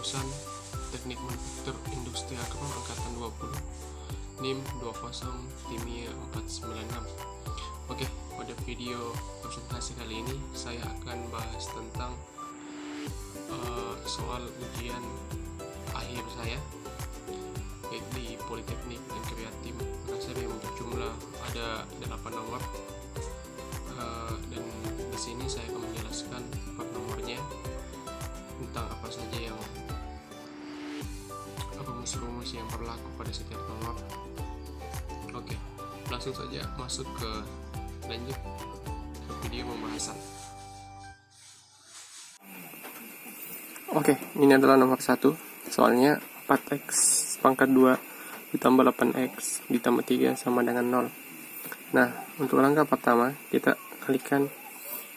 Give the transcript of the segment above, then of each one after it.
lulusan Teknik Manufaktur Industri Agro Angkatan 20, NIM 20 Timia 496. Oke, pada video presentasi kali ini saya akan bahas tentang soal ujian akhir saya di Politeknik dan Kreatif Makassar yang berjumlah ada 8 nomor, dan di sini saya akan menjelaskan per nomornya tentang apa saja yang rumus-rumus yang berlaku pada setiap nomor. Oke, langsung saja masuk ke video pembahasan. Oke, ini adalah nomor 1. Soalnya 4x pangkat 2 ditambah 8x ditambah 3 sama dengan 0. Nah, untuk langkah pertama kita kalikan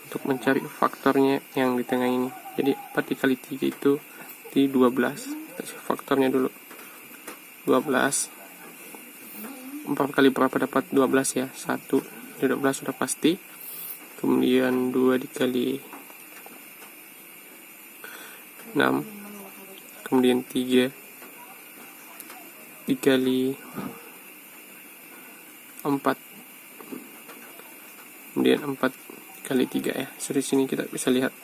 untuk mencari faktornya yang di tengah ini. Jadi 4 dikali 3 itu di 12. Kita cari faktornya dulu. 12. 4 kali berapa dapat 12 ya? 1. 12 sudah pasti. Kemudian 2 dikali 6. Kemudian 3 dikali 4. Kemudian 4 kali 3 ya. Dari sini kita bisa lihat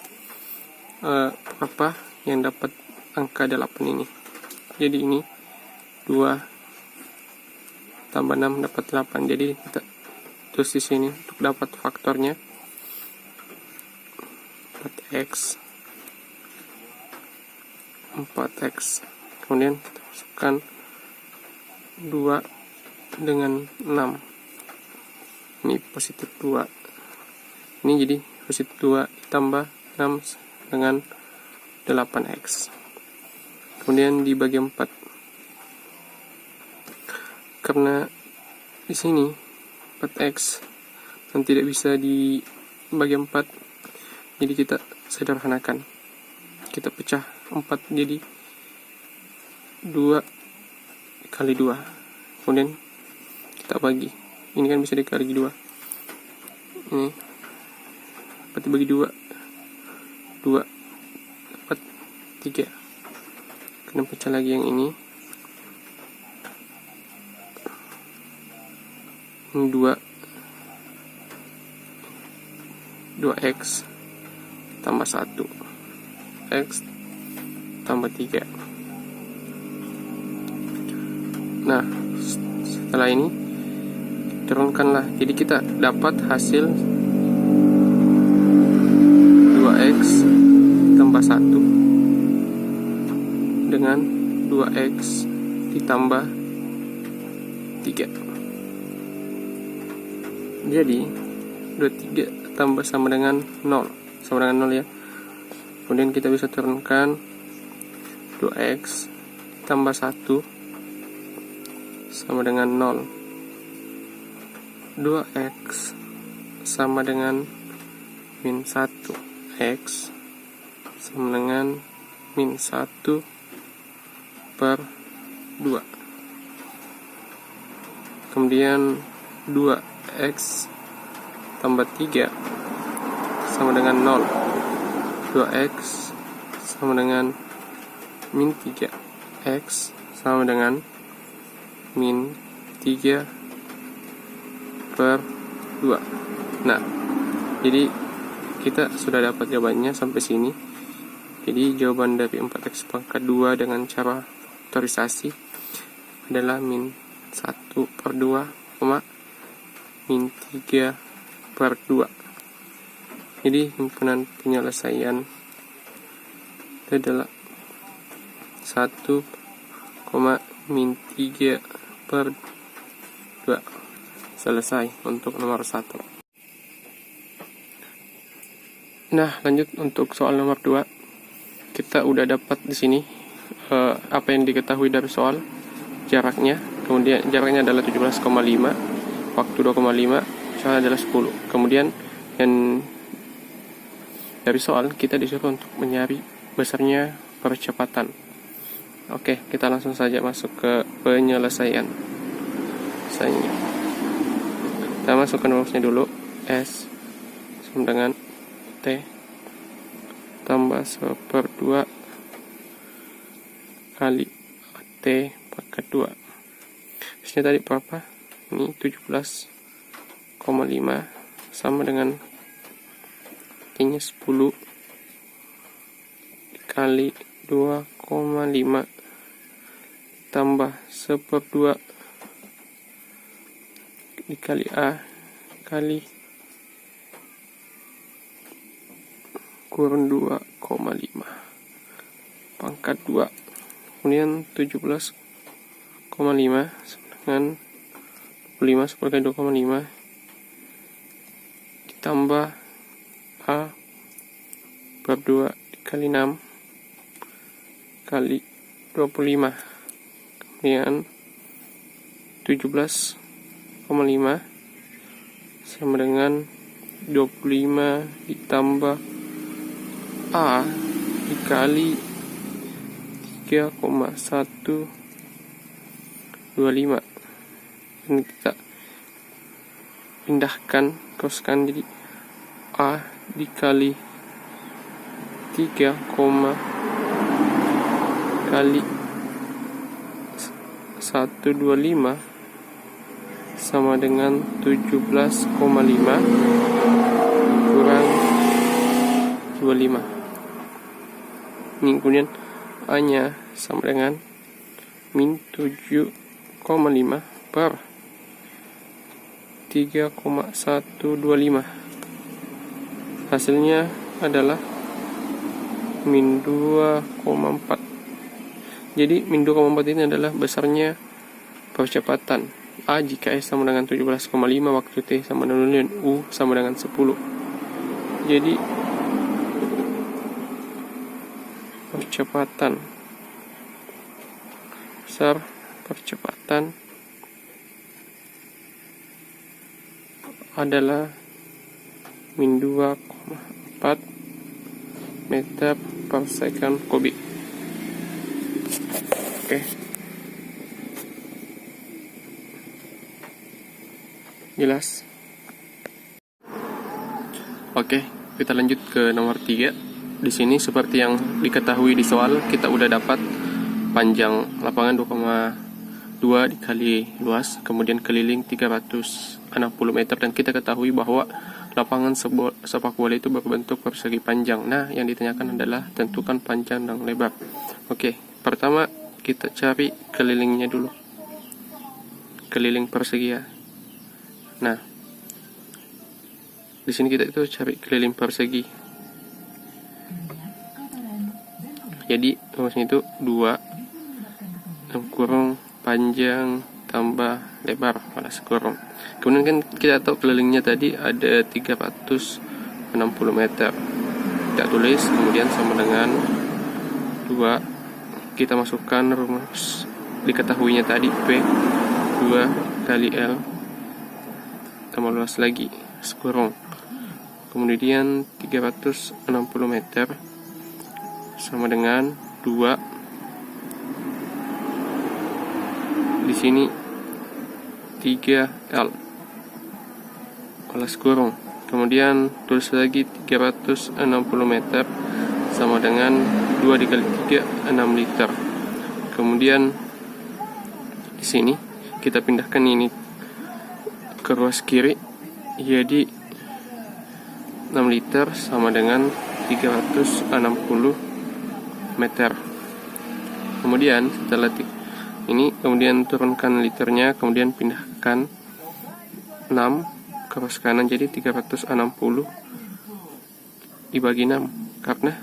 berapa yang dapat angka 8 ini. Jadi ini 2 tambah 6 dapat 8. Jadi kita terus di sini untuk dapat faktornya 4x. Kemudian kita masukkan 2 dengan 6. Ini positif 2. Ini jadi positif 2 ditambah 6 dengan 8x. Kemudian dibagi 4. Karena di sini 4x dan tidak bisa dibagi 4, jadi kita sederhanakan. Kita pecah 4 jadi 2 kali 2. Kemudian kita bagi. Ini kan bisa dikali 2. Ini 4 dibagi 2. 2 dapat 3. Kemudian pecah lagi yang ini. 2x tambah 1 x tambah 3. Nah, setelah ini turunkanlah. Jadi kita dapat hasil 2x tambah 1 dengan 2x ditambah 3. Jadi 23 tambah sama dengan 0. Sama dengan 0 ya. Kemudian kita bisa turunkan 2x tambah 1 sama dengan 0. 2x sama dengan min 1. X sama dengan min 1 per 2. Kemudian 2x tambah 3 sama dengan 0. 2x sama dengan min 3. X sama dengan min 3 per 2. Nah, jadi kita sudah dapat jawabannya sampai sini. Jadi jawaban dari 4x pangkat 2 dengan cara faktorisasi adalah min 1 per 2, min 3 per 2. Jadi himpunan penyelesaian itu adalah 1, min 3 per 2. Selesai untuk nomor 1. Nah, lanjut untuk soal nomor 2. Kita udah dapat di sini apa yang diketahui dari soal, jaraknya. Kemudian jaraknya adalah 17,5, waktu 2,5, soal adalah 10. Kemudian yang dari soal kita disuruh untuk mencari besarnya percepatan. Oke, kita langsung saja masuk ke penyelesaian. Kita masukkan rumusnya dulu. S sama dengan T tambah 1/2 kali AT pangkat 2. Hasilnya tadi berapa? Ini 17,5 sama dengan T-nya 10 dikali 2,5 tambah 1/2 dikali A kali kurang 2,5 pangkat 2. Kemudian 17,5 dengan 25 seperti 2,5 ditambah A per 2 dikali 6 kali 25. Kemudian 17,5 sama dengan 25 ditambah A dikali 3,125. Ini kita pindahkan koskan jadi A dikali 3, kali 125 sama dengan 17,5 kurang 25. Ini kemudian A nya sama dengan min 7,5 per 3,125. Hasilnya adalah min 2,4. Jadi min 2,4 ini adalah besarnya percepatan A jika S sama dengan 17,5 waktu T sama dengan U sama dengan 10. Jadi percepatan besar percepatan adalah min 2,4 meter per second kubik. Oke. Jelas? Oke, kita lanjut ke nomor 3. Di sini seperti yang diketahui di soal, kita udah dapat panjang lapangan 2,2 dikali luas, kemudian keliling 360 meter, dan kita ketahui bahwa lapangan sepak bola itu berbentuk persegi panjang. Nah, yang ditanyakan adalah tentukan panjang dan lebar. Oke, pertama kita cari kelilingnya dulu. Keliling persegi ya. Nah, di sini kita itu cari keliling persegi. Jadi rumusnya itu 2 kurung panjang tambah lebar balas kurung. Kemudian kan kita tahu kelilingnya tadi ada 360 meter. Kita tulis kemudian sama dengan 2. Kita masukkan rumus diketahuinya tadi P 2 kali L tambah luas lagi sekurung. Kemudian 360 meter sama dengan 2. Di sini 3L balas kurung. Kemudian tulis lagi 360 meter sama dengan 2 dikali 3 6 liter. Kemudian di sini kita pindahkan ini ke ruas kiri, jadi 6 liter sama dengan 360 meter. Kemudian setelah ini kemudian turunkan liternya, kemudian pindahkan 6 ke ruas kanan, jadi 360 dibagi 6 karena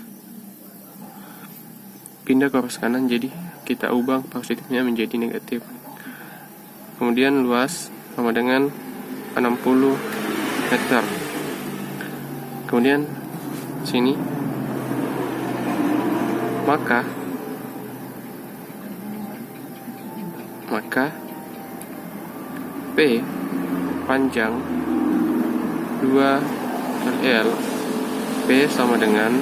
pindah ke ruas kanan, jadi kita ubah positifnya menjadi negatif. Kemudian luas sama dengan 60 meter. Kemudian sini maka P panjang 2 kali L, P sama dengan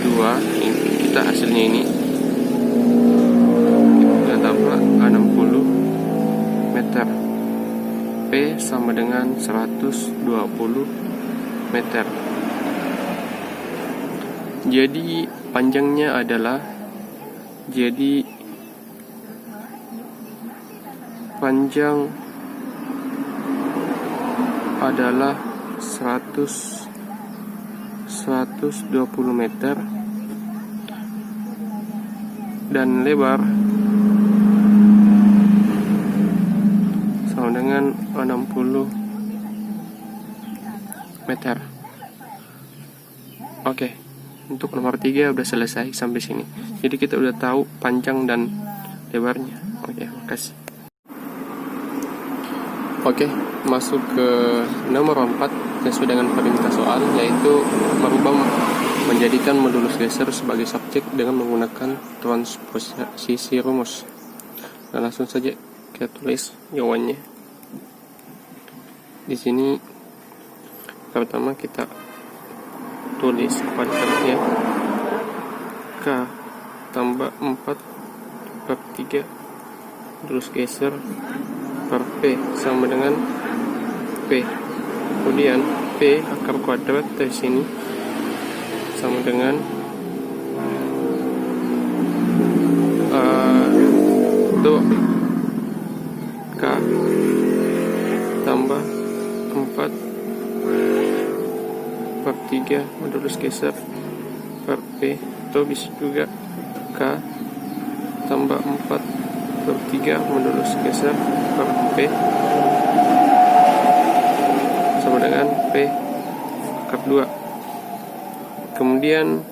2, ini kita hasilnya ini kita tambah 60 meter. P sama dengan 120 meter. Jadi panjangnya adalah, jadi panjang adalah 120 meter dan lebar sama dengan 60 meter. Oke, untuk nomor 3 udah selesai sampai sini. Jadi kita udah tahu panjang dan lebarnya. Oke, makasih. Oke, masuk ke nomor 4 sesuai dengan perintah soal, yaitu menjadikan modulus geser sebagai subjek dengan menggunakan transposisi rumus. Nah, langsung saja kita tulis jawabannya. Di sini pertama kita tulis kuadratnya K tambah 4/3 modulus geser per P sama dengan P. Kemudian P akar kuadrat dari sini sama dengan itu K tambah 4/3 modulus geser per P, atau bisa juga K tambah 4/3 modulus geser per P sama dengan P akar 2. Kemudian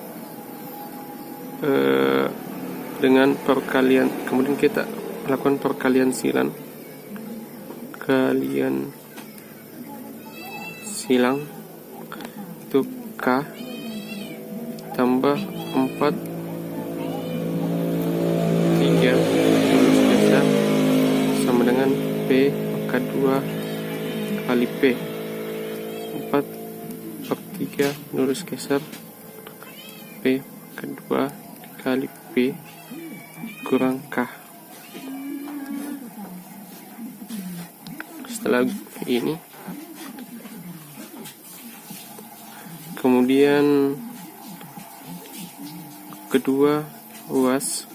dengan perkalian, kemudian kita lakukan perkalian silang itu K tambah 4/3 modulus geser sama dengan P akar 2 kali P. 4/3 modulus geser P akar 2 kali P kurang K. Setelah ini, kemudian kedua ruas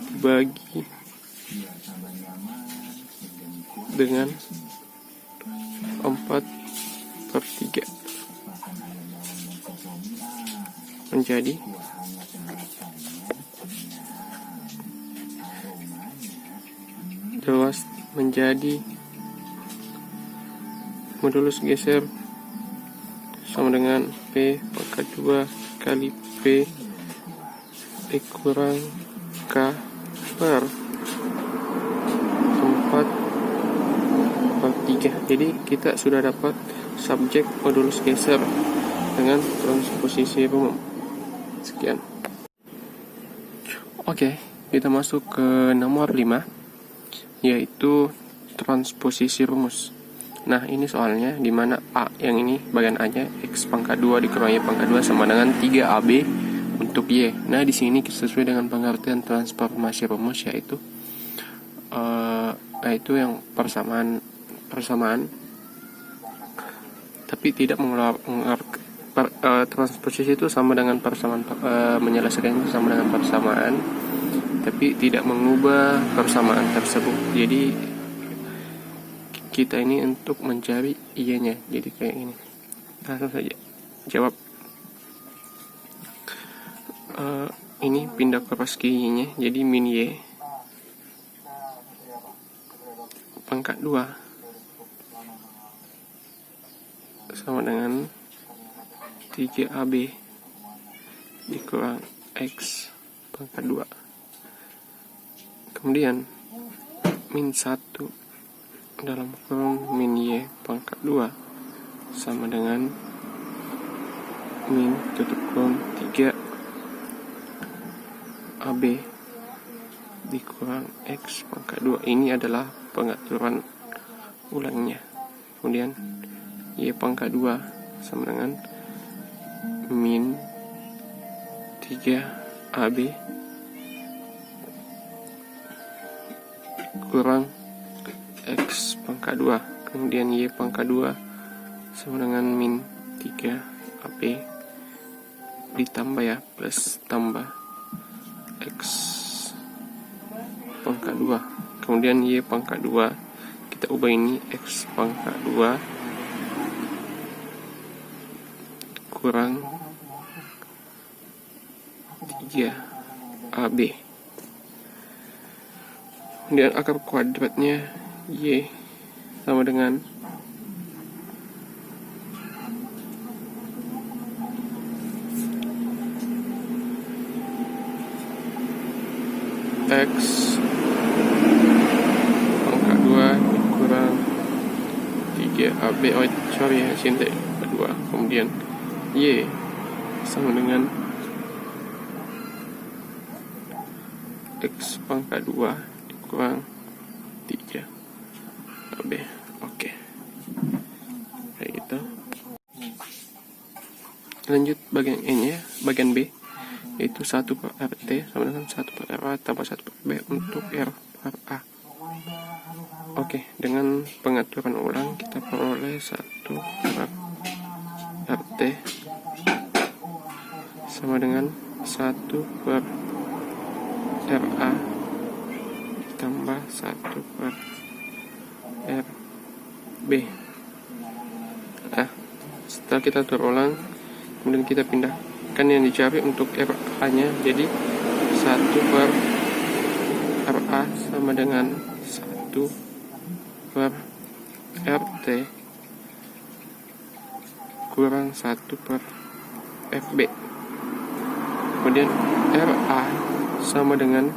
dibagi dengan 4/3 menjadi ruas menjadi modulus geser sama dengan P pangkat 2 kali P kurang K per 4/3. Jadi kita sudah dapat subjek modulus geser dengan transposisi umum. Sekian. Oke, kita masuk ke nomor 5, yaitu transposisi rumus. Nah, ini soalnya di mana A yang ini bagian A-nya X pangkat 2 dikurangi pangkat 2 sama dengan 3AB untuk Y. Nah, di sini sesuai dengan pengertian transformasi rumus, yaitu yang persamaan tapi tidak transposisi itu sama dengan persamaan, menyelesaikan itu sama dengan persamaan tapi tidak mengubah persamaan tersebut. Jadi kita ini untuk mencari Y-nya, jadi kayak ini. Langsung saja jawab. Ini pindah ke ruas kirinya, jadi min Y pangkat 2 sama dengan 3AB dikurang X pangkat 2. Kemudian min 1 dalam kurung min Y pangkat 2 sama dengan min tutup kurung 3AB dikurang X pangkat 2. Ini adalah pengaturan ulangnya. Kemudian Y pangkat 2 sama dengan min 3AB kurang X pangkat 2. Kemudian Y pangkat 2 sama dengan min 3AB ditambah plus tambah X pangkat 2 kemudian Y pangkat 2, kita ubah ini X pangkat 2 kurang 3 AB. Kemudian akar kuadratnya Y sama dengan X pangkat 2 kurang 3 AB. Oh sorry ya, sini 2. Kemudian Y sama dengan X pangkat 2 kurang 3 AB. Oke, kayak gitu. Lanjut bagian E nya, bagian B, yaitu 1 per RT sama dengan 1 per RA tambah 1 per B untuk R per A. Oke, dengan pengaturan ulang kita peroleh 1 per RT sama dengan 1 per RA ditambah 1 per RB. Nah, setelah kita terulang, kemudian kita pindahkan yang dicari untuk RA nya, jadi 1 per RA sama dengan 1 per RT kurang 1 per FB. Kemudian RA sama dengan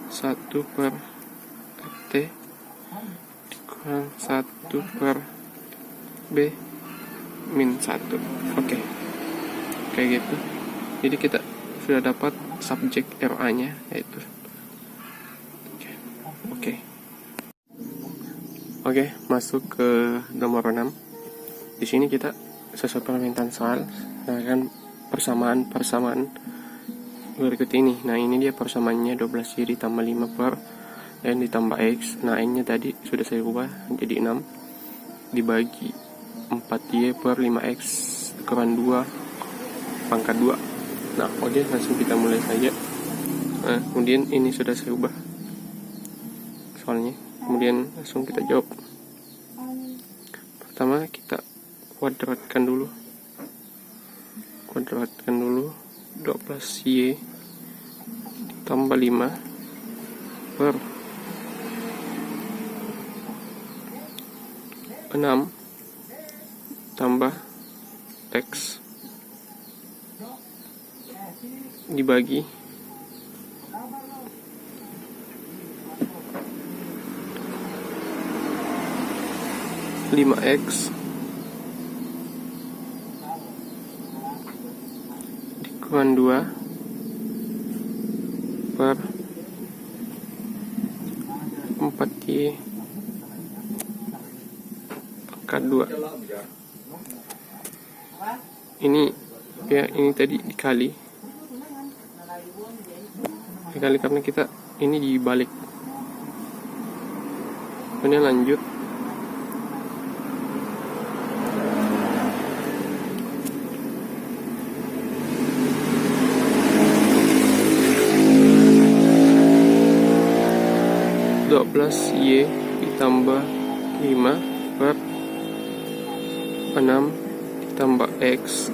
1 per RT kurang 1 per B min 1. Oke, kayak gitu. Jadi kita sudah dapat subjek RA nya, yaitu Oke, masuk ke nomor 6. Di sini kita sesuai permintaan soal, nah kan persamaan berikut ini. Nah, ini dia persamaannya 12Y ditambah 5 per N ditambah X. Nah, N nya tadi sudah saya ubah jadi 6 dibagi 4Y per 5X kurang 2 pangkat 2. Nah, oke, langsung kita mulai saja. Nah, kemudian ini sudah saya ubah soalnya, kemudian langsung kita jawab. Pertama kita kuadratkan dulu 12Y ditambah 5 per 6 tambah X dibagi 5X dikurang 2 per 4Y pangkat 2. Ini ya, ini tadi dikali karena kita ini dibalik. Kemudian lanjut Y ditambah 5 per 6 ditambah X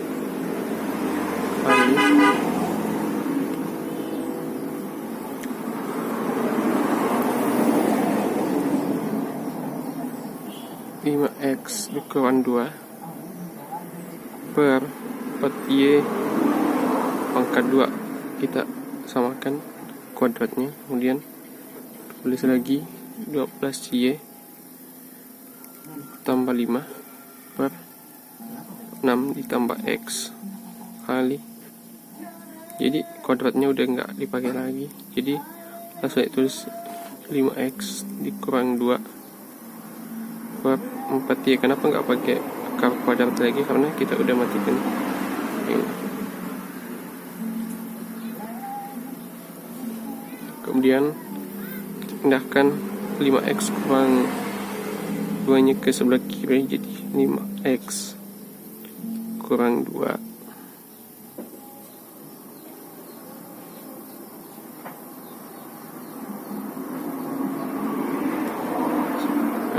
kali 5X dikurang 2 per 4Y pangkat 2. Kita samakan kuadratnya, kemudian tulis lagi 12Y tambah 5 per 6 ditambah X kali, jadi kuadratnya udah nggak dipakai lagi, jadi langsung tulis 5X dikurang 2 per 4Y. Kenapa nggak pakai akar kuadrat lagi? Karena kita udah matikan ini. Kemudian pindahkan 5X kurang 2 nya ke sebelah kiri, jadi 5X kurang 2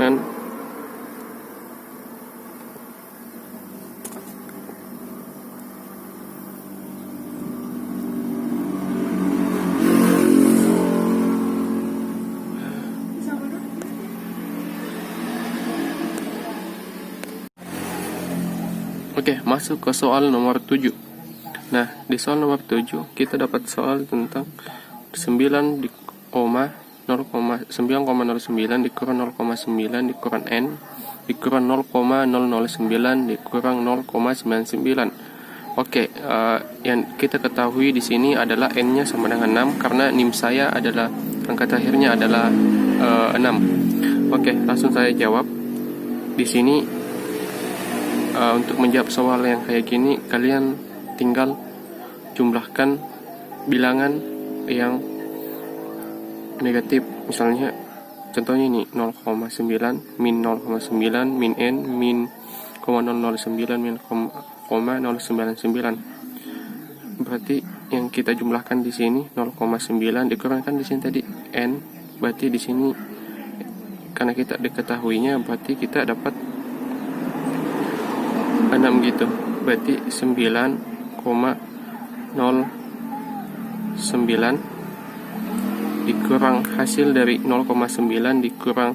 bilangan. Oke, masuk ke soal nomor 7. Nah, di soal nomor 7 kita dapat soal tentang 9 di 9,09 dikurang 0,9 dikurang N dikurang 0,009 dikurang 0,99. Oke, yang kita ketahui di sini adalah N-nya sama dengan 6 karena NIM saya adalah angka terakhirnya adalah 6. Oke, langsung saya jawab. Di sini untuk menjawab soal yang kayak gini, kalian tinggal jumlahkan bilangan yang negatif. Misalnya contohnya ini 0,9 min 0,9 min N min 0,009 min 0,099. Berarti yang kita jumlahkan di sini 0,9 dikurangkan di sini tadi N, berarti di sini karena kita diketahuinya berarti kita dapat 6 gitu. Berarti 9,09 dikurang hasil dari 0,9 dikurang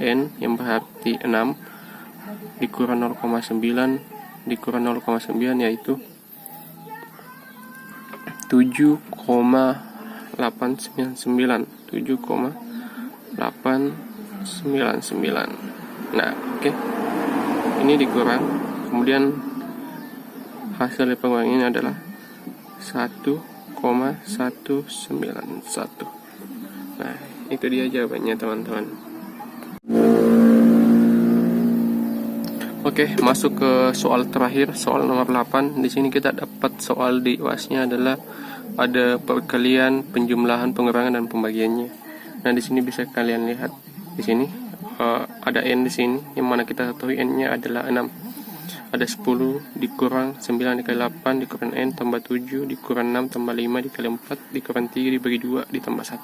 N yang berarti 6 dikurang 0,9 dikurang 0,9 yaitu 7,899. Nah, oke. Ini dikurang, kemudian hasil dari pengurangan ini adalah 1,191. Nah, itu dia jawabannya, teman-teman. Oke, masuk ke soal terakhir, soal nomor 8. Di sini kita dapat soal di UAS-nya adalah ada perkalian, penjumlahan, pengurangan dan pembagiannya. Nah, di sini bisa kalian lihat di sini ada N di sini, yang mana kita ketahui N-nya adalah 6. Ada 10 dikurang 9 dikali 8 dikurang N tambah 7 dikurang 6 tambah 5 dikali 4 dikurang 3 dibagi 2 ditambah 1.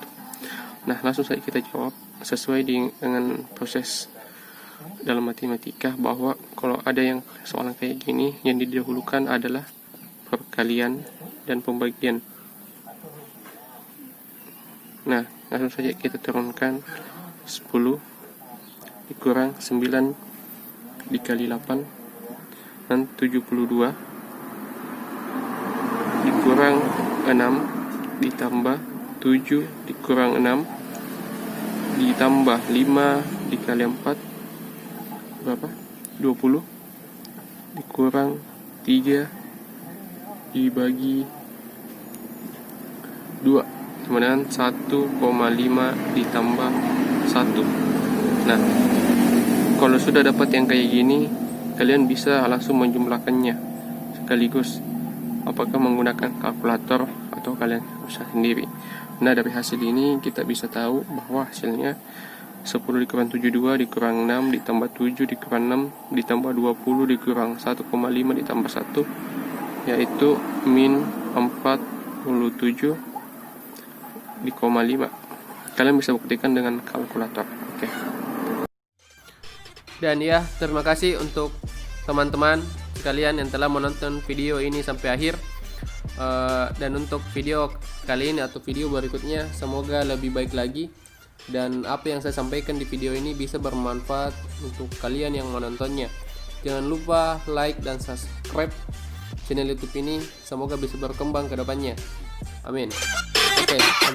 Nah, langsung saja kita jawab sesuai dengan proses dalam matematika, bahwa kalau ada yang soal kayak gini, yang didahulukan adalah perkalian dan pembagian. Nah, langsung saja kita turunkan 10 dikurang 9 dikali 8 dan 72 dikurang 6 ditambah 7 dikurang 6 ditambah 5 dikali 4 berapa? 20 dikurang 3 dibagi 2, kemudian 1,5 ditambah 1. Nah, kalau sudah dapat yang kayak gini, kalian bisa langsung menjumlahkannya sekaligus, apakah menggunakan kalkulator atau kalian usah sendiri. Nah, dari hasil ini kita bisa tahu bahwa hasilnya 10 dikurang 72 dikurang 6 ditambah 7 dikurang 6 ditambah 20 dikurang 1,5 ditambah 1, yaitu min 47,5. Kalian bisa buktikan dengan kalkulator. Oke. Dan ya, terima kasih untuk teman-teman sekalian yang telah menonton video ini sampai akhir. Dan untuk video kali ini atau video berikutnya, semoga lebih baik lagi, dan apa yang saya sampaikan di video ini bisa bermanfaat untuk kalian yang menontonnya. Jangan lupa like dan subscribe channel YouTube ini, semoga bisa berkembang ke depannya. Amin. Oke, sampai